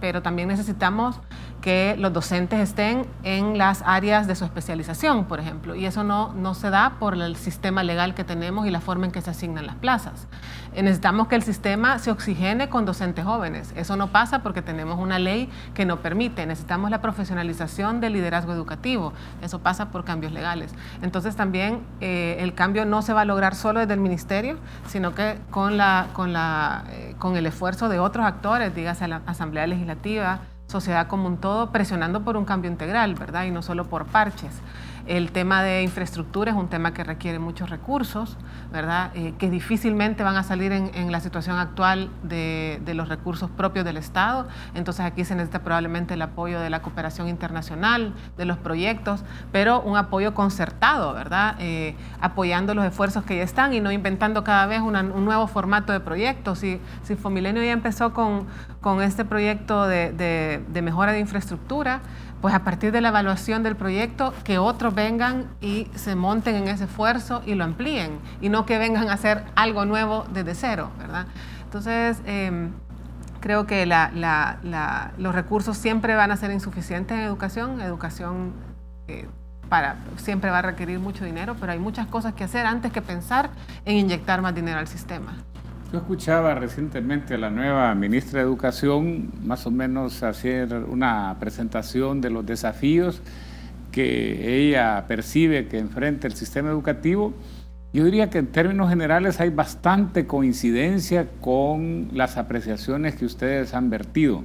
pero también necesitamos que los docentes estén en las áreas de su especialización, por ejemplo, y eso no se da por el sistema legal que tenemos y la forma en que se asignan las plazas. Necesitamos que el sistema se oxigene con docentes jóvenes. Eso no pasa porque tenemos una ley que no permite. Necesitamos la profesionalización del liderazgo educativo. Eso pasa por cambios legales. Entonces también el cambio no se va a lograr solo desde el ministerio, sino que con el esfuerzo de otros actores, dígase la Asamblea Legislativa, sociedad como un todo, presionando por un cambio integral, ¿verdad? Y no solo por parches. El tema de infraestructura es un tema que requiere muchos recursos, ¿verdad? Que difícilmente van a salir en la situación actual de los recursos propios del Estado. Entonces aquí se necesita probablemente el apoyo de la cooperación internacional, de los proyectos, pero un apoyo concertado, ¿verdad? Apoyando los esfuerzos que ya están y no inventando cada vez un nuevo formato de proyectos. Si Fomilenio ya empezó con este proyecto de mejora de infraestructura, pues a partir de la evaluación del proyecto, que otros vengan y se monten en ese esfuerzo y lo amplíen, y no que vengan a hacer algo nuevo desde cero, ¿verdad? Entonces, creo que los recursos siempre van a ser insuficientes en educación. Siempre va a requerir mucho dinero, pero hay muchas cosas que hacer antes que pensar en inyectar más dinero al sistema. Yo escuchaba recientemente a la nueva ministra de Educación más o menos hacer una presentación de los desafíos que ella percibe que enfrenta el sistema educativo. Yo diría que en términos generales hay bastante coincidencia con las apreciaciones que ustedes han vertido.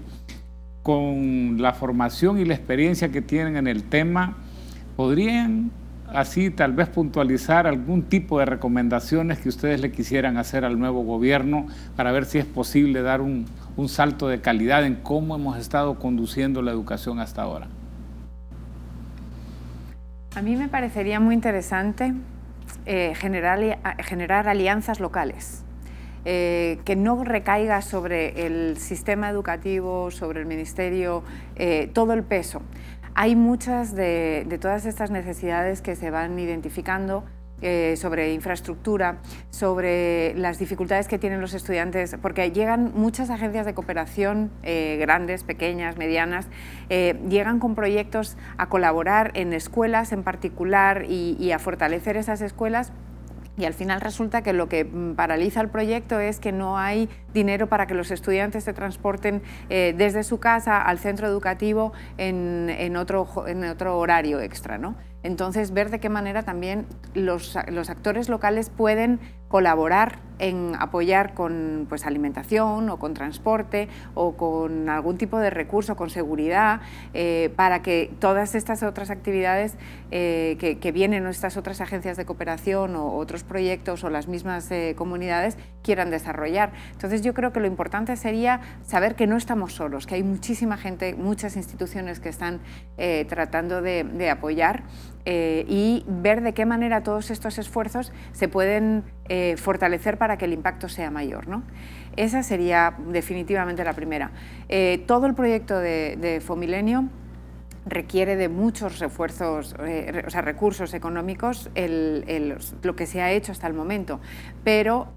Con la formación y la experiencia que tienen en el tema, ¿podrían así tal vez puntualizar algún tipo de recomendaciones que ustedes le quisieran hacer al nuevo gobierno para ver si es posible dar un salto de calidad en cómo hemos estado conduciendo la educación hasta ahora? A mí me parecería muy interesante generar alianzas locales, que no recaiga sobre el sistema educativo, sobre el ministerio, todo el peso. Hay muchas de todas estas necesidades que se van identificando sobre infraestructura, sobre las dificultades que tienen los estudiantes, porque llegan muchas agencias de cooperación, grandes, pequeñas, medianas, llegan con proyectos a colaborar en escuelas en particular y a fortalecer esas escuelas. Y al final resulta que lo que paraliza el proyecto es que no hay dinero para que los estudiantes se transporten desde su casa al centro educativo en otro horario extra, ¿no? Entonces, ver de qué manera también los actores locales pueden colaborar en apoyar con pues, alimentación o con transporte o con algún tipo de recurso, con seguridad, para que todas estas otras actividades que vienen, o estas otras agencias de cooperación o otros proyectos o las mismas comunidades quieran desarrollar. Entonces yo creo que lo importante sería saber que no estamos solos, que hay muchísima gente, muchas instituciones que están tratando de apoyar y ver de qué manera todos estos esfuerzos se pueden fortalecer para que el impacto sea mayor, ¿no? Esa sería definitivamente la primera. Todo el proyecto de Fomilenio requiere de muchos refuerzos, o sea, recursos económicos, lo que se ha hecho hasta el momento, pero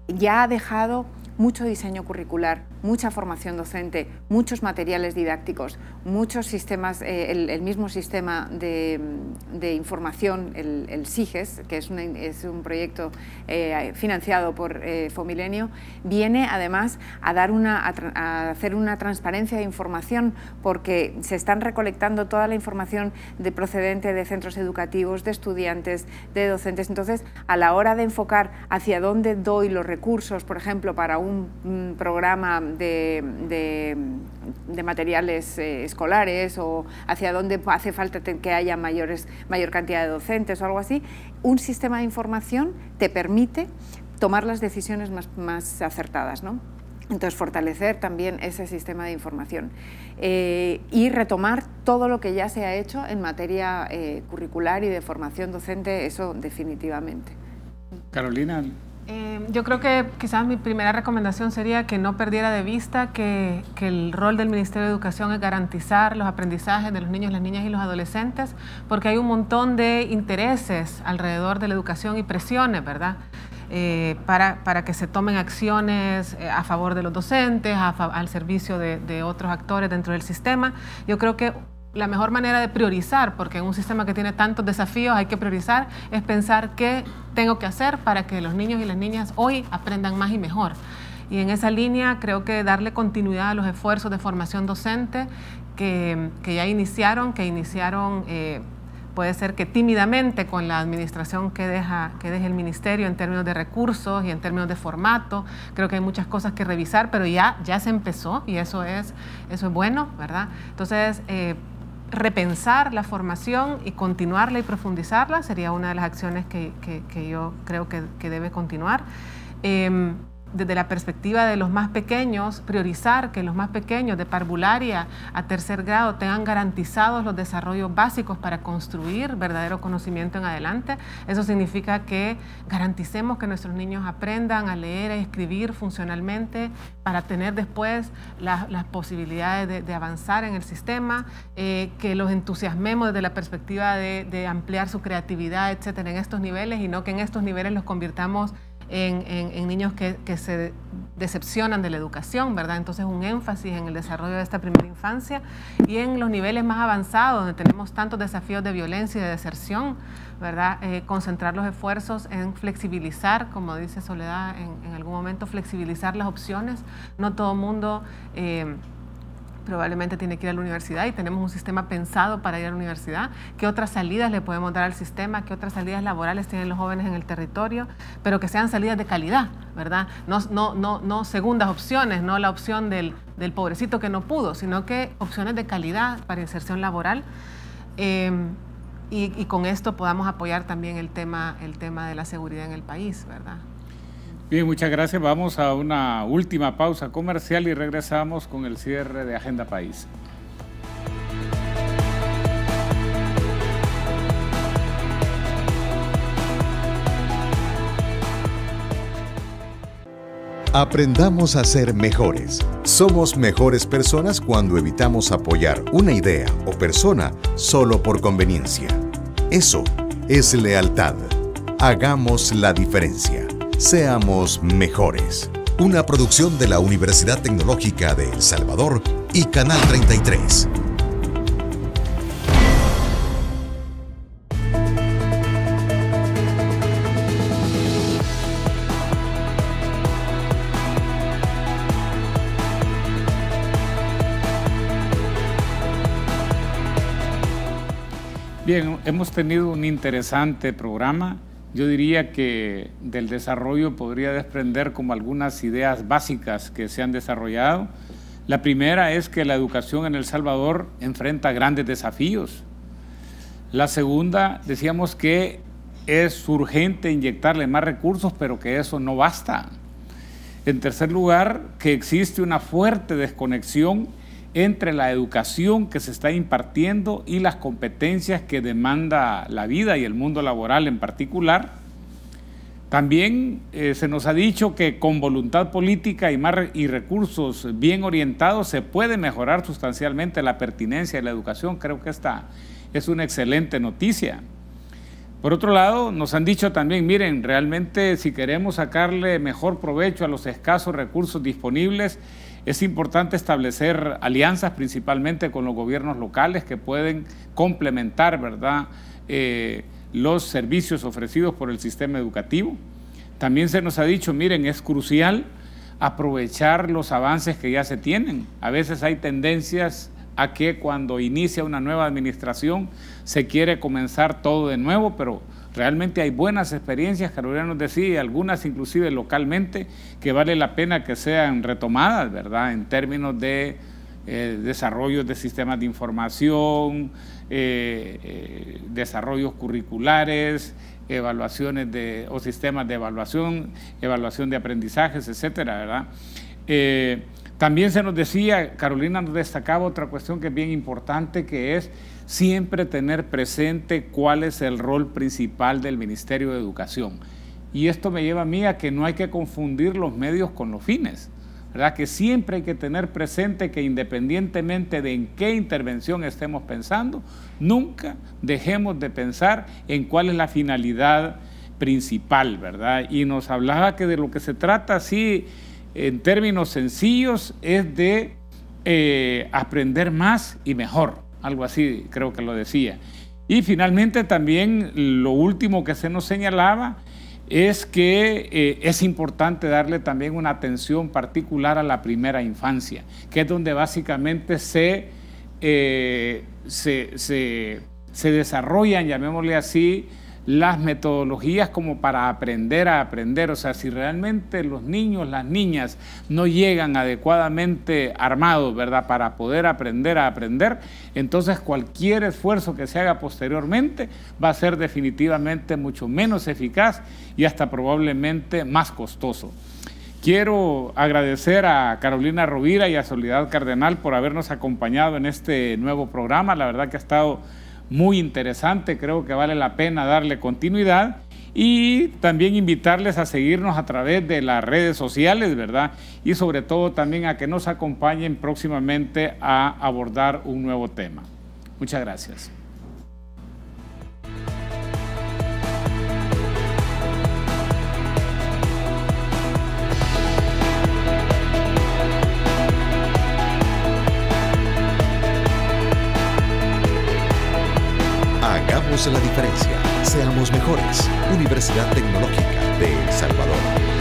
ya ha dejado mucho diseño curricular, mucha formación docente, muchos materiales didácticos, muchos sistemas, el mismo sistema de información, el SIGES, que es un proyecto financiado por Fomilenio, viene además a hacer una transparencia de información, porque se están recolectando toda la información procedente de centros educativos, de estudiantes, de docentes. Entonces, a la hora de enfocar hacia dónde doy los recursos, por ejemplo, para un programa de materiales escolares, o hacia dónde hace falta que haya mayor cantidad de docentes o algo así, un sistema de información te permite tomar las decisiones más acertadas, ¿no? Entonces, fortalecer también ese sistema de información y retomar todo lo que ya se ha hecho en materia curricular y de formación docente, eso definitivamente. Carolina. Yo creo que quizás mi primera recomendación sería que no perdiera de vista que el rol del Ministerio de Educación es garantizar los aprendizajes de los niños, las niñas y los adolescentes, porque hay un montón de intereses alrededor de la educación y presiones, ¿verdad? Para que se tomen acciones a favor de los docentes, al servicio de otros actores dentro del sistema. Yo creo que la mejor manera de priorizar, porque en un sistema que tiene tantos desafíos hay que priorizar, es pensar qué tengo que hacer para que los niños y las niñas hoy aprendan más y mejor. Y en esa línea creo que darle continuidad a los esfuerzos de formación docente que ya iniciaron, puede ser que tímidamente con la administración que deje el ministerio en términos de recursos y en términos de formato. Creo que hay muchas cosas que revisar, pero ya se empezó y eso es bueno, ¿verdad? Entonces, repensar la formación y continuarla y profundizarla sería una de las acciones que yo creo que debe continuar. Desde la perspectiva de los más pequeños, priorizar que los más pequeños de parvularia a tercer grado tengan garantizados los desarrollos básicos para construir verdadero conocimiento en adelante. Eso significa que garanticemos que nuestros niños aprendan a leer y escribir funcionalmente para tener después las posibilidades de avanzar en el sistema, que los entusiasmemos desde la perspectiva de ampliar su creatividad, etcétera, en estos niveles, y no que en estos niveles los convirtamos en niños que se decepcionan de la educación, ¿verdad? Entonces un énfasis en el desarrollo de esta primera infancia y en los niveles más avanzados, donde tenemos tantos desafíos de violencia y de deserción, ¿verdad? Concentrar los esfuerzos en flexibilizar, como dice Soledad en algún momento, flexibilizar las opciones. No todo el mundo probablemente tiene que ir a la universidad y tenemos un sistema pensado para ir a la universidad. ¿Qué otras salidas le podemos dar al sistema? ¿Qué otras salidas laborales tienen los jóvenes en el territorio? Pero que sean salidas de calidad, ¿verdad? No segundas opciones, no la opción del pobrecito que no pudo, sino que opciones de calidad para inserción laboral. Y con esto podamos apoyar también el tema de la seguridad en el país, ¿verdad? Bien, muchas gracias. Vamos a una última pausa comercial y regresamos con el cierre de Agenda País. Aprendamos a ser mejores. Somos mejores personas cuando evitamos apoyar una idea o persona solo por conveniencia. Eso es lealtad. Hagamos la diferencia. Seamos mejores. Una producción de la Universidad Tecnológica de El Salvador y Canal 33. Bien, hemos tenido un interesante programa. Yo diría que del desarrollo podría desprender como algunas ideas básicas que se han desarrollado. La primera es que la educación en El Salvador enfrenta grandes desafíos. La segunda, decíamos que es urgente inyectarle más recursos, pero que eso no basta. En tercer lugar, que existe una fuerte desconexión entre la educación que se está impartiendo y las competencias que demanda la vida y el mundo laboral en particular. También se nos ha dicho que con voluntad política y recursos bien orientados se puede mejorar sustancialmente la pertinencia de la educación. Creo que esta es una excelente noticia. Por otro lado, nos han dicho también, miren, realmente si queremos sacarle mejor provecho a los escasos recursos disponibles, es importante establecer alianzas principalmente con los gobiernos locales que pueden complementar, ¿verdad?, los servicios ofrecidos por el sistema educativo. También se nos ha dicho, miren, es crucial aprovechar los avances que ya se tienen. A veces hay tendencias a que cuando inicia una nueva administración se quiere comenzar todo de nuevo, pero realmente hay buenas experiencias, Carolina nos decía, algunas inclusive localmente, que vale la pena que sean retomadas, ¿verdad?, en términos de desarrollos de sistemas de información, desarrollos curriculares, evaluaciones o sistemas de evaluación de aprendizajes, etcétera, ¿verdad? También se nos decía, Carolina nos destacaba otra cuestión que es bien importante, que es siempre tener presente cuál es el rol principal del Ministerio de Educación. Y esto me lleva a mí a que no hay que confundir los medios con los fines, ¿verdad? Que siempre hay que tener presente que independientemente de en qué intervención estemos pensando, nunca dejemos de pensar en cuál es la finalidad principal, ¿verdad? Y nos hablaba que de lo que se trata, sí, en términos sencillos, es de aprender más y mejor, algo así creo que lo decía. Y finalmente también lo último que se nos señalaba es que es importante darle también una atención particular a la primera infancia, que es donde básicamente se desarrollan, llamémosle así, las metodologías como para aprender a aprender. O sea, si realmente los niños, las niñas no llegan adecuadamente armados, ¿verdad?, para poder aprender a aprender, entonces cualquier esfuerzo que se haga posteriormente va a ser definitivamente mucho menos eficaz y hasta probablemente más costoso. Quiero agradecer a Carolina Rovira y a Soledad Cardenal por habernos acompañado en este nuevo programa. La verdad que ha estado muy interesante, creo que vale la pena darle continuidad y también invitarles a seguirnos a través de las redes sociales, ¿verdad? Y sobre todo también a que nos acompañen próximamente a abordar un nuevo tema. Muchas gracias. Hagamos la diferencia. Seamos mejores. Universidad Tecnológica de El Salvador.